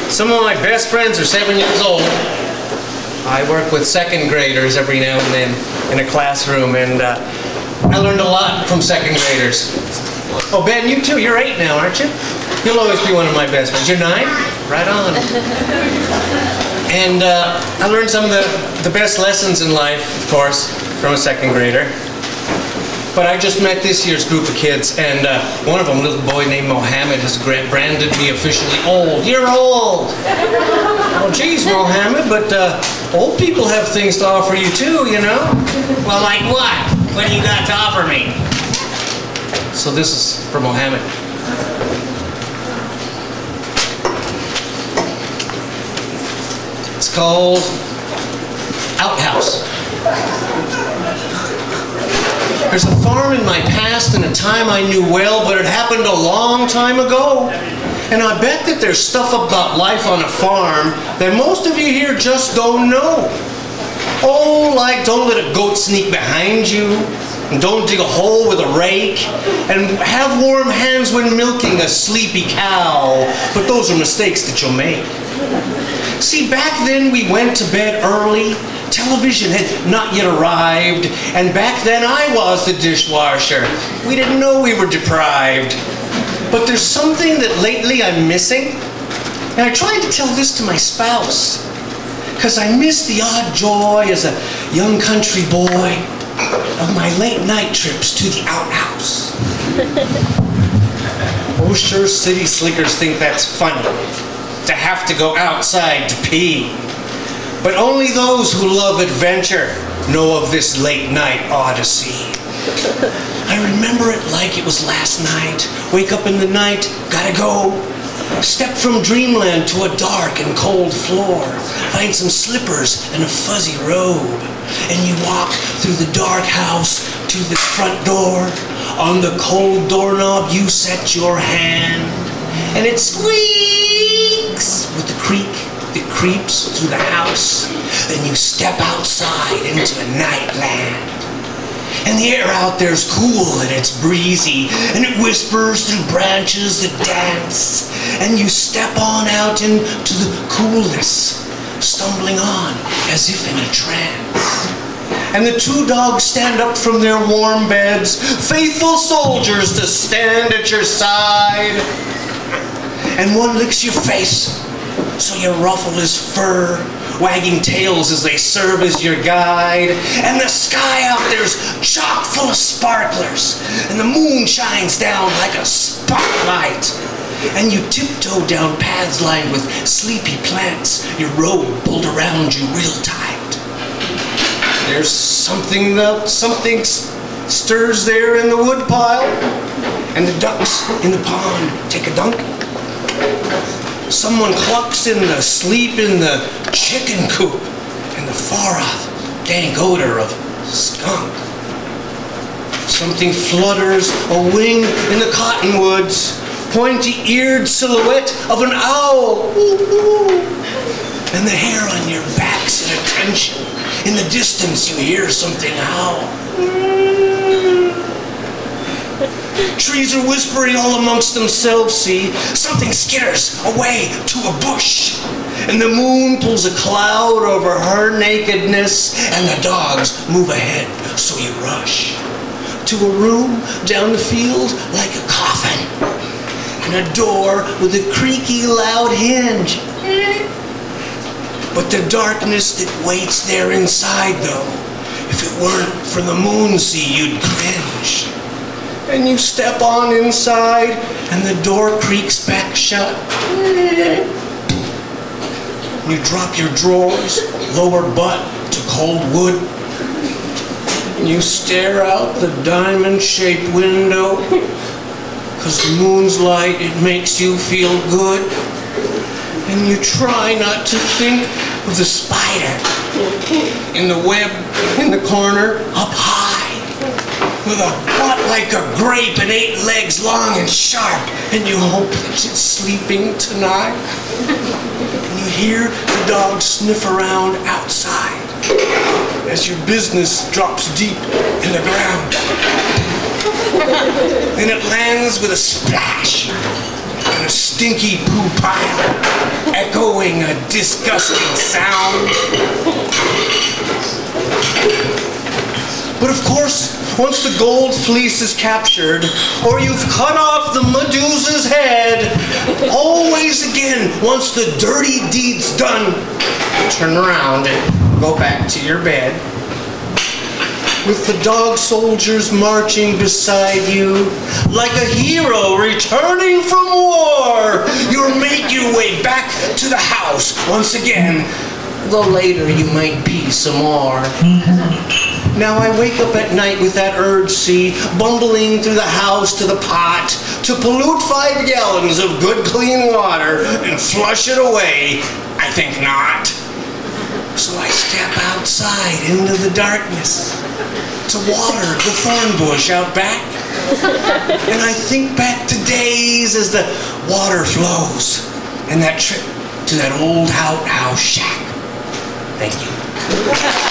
Some of my best friends are 7 years old. I work with second graders every now and then in a classroom, and I learned a lot from second graders. Oh, Ben, you too. You're 8 now, aren't you? You'll always be one of my best friends. You're 9? Right on. And I learned some of the best lessons in life, of course, from a second grader. But I just met this year's group of kids, and one of them, a little boy named Mohammed, has branded me officially old. You're old! Well, geez, Mohammed, but old people have things to offer you too, you know? Well, like what? What do you got to offer me? So this is for Mohammed. It's called Outhouse. There's a farm in my past and a time I knew well, but it happened a long time ago. And I bet that there's stuff about life on a farm that most of you here just don't know. Oh, like don't let a goat sneak behind you, and don't dig a hole with a rake, and have warm hands when milking a sleepy cow. But those are mistakes that you'll make. See, back then we went to bed early. Television had not yet arrived, and back then I was the dishwasher. We didn't know we were deprived. But there's something that lately I'm missing, and I tried to tell this to my spouse, because I miss the odd joy as a young country boy of my late night trips to the outhouse. Oh, sure, city slickers think that's funny, to have to go outside to pee. But only those who love adventure know of this late night odyssey. I remember it like it was last night. Wake up in the night, gotta go. Step from dreamland to a dark and cold floor. Find some slippers and a fuzzy robe. And you walk through the dark house to the front door. On the cold doorknob you set your hand, and it squeaks with the creak that creeps through the house. Then you step outside into a nightland. And the air out there's cool and it's breezy, and it whispers through branches that dance. And you step on out into the coolness, stumbling on as if in a trance. And the two dogs stand up from their warm beds, faithful soldiers to stand at your side. And one licks your face, so you ruffle his fur, wagging tails as they serve as your guide. And the sky out there's chock full of sparklers, and the moon shines down like a spotlight. And you tiptoe down paths lined with sleepy plants, your robe pulled around you real tight. There's something stirs there in the woodpile, and the ducks in the pond take a dunk. Someone clucks in the sleep in the chicken coop, and the far-off dank odor of skunk. Something flutters a wing in the cottonwoods, pointy-eared silhouette of an owl. Ooh, ooh. And the hair on your back's at attention. In the distance you hear something howl. Trees are whispering all amongst themselves, see? Something skitters away to a bush, and the moon pulls a cloud over her nakedness, and the dogs move ahead, so you rush to a room down the field like a coffin, and a door with a creaky, loud hinge. But the darkness that waits there inside, though, if it weren't for the moon, see, you'd cringe. And you step on inside, and the door creaks back shut. You drop your drawers, lower butt to cold wood. And you stare out the diamond-shaped window, 'cause the moon's light, it makes you feel good. And you try not to think of the spider in the web in the corner up high, with a butt like a grape and 8 legs long and sharp, and you hope that it's sleeping tonight. And you hear the dog sniff around outside as your business drops deep in the ground. Then it lands with a splash, and a stinky poo pile echoes echoing a disgusting sound. But of course, once the gold fleece is captured, or you've cut off the Medusa's head, always again, once the dirty deed's done, turn around and go back to your bed. With the dog soldiers marching beside you, like a hero returning from war, you'll make your way back to the house once again, though later you might pee some more. Now I wake up at night with that urge, see, bumbling through the house to the pot, to pollute 5 gallons of good clean water and flush it away. I think not. So I step outside into the darkness to water the thorn bush out back. And I think back to days as the water flows and that trip to that old outhouse shack. Thank you.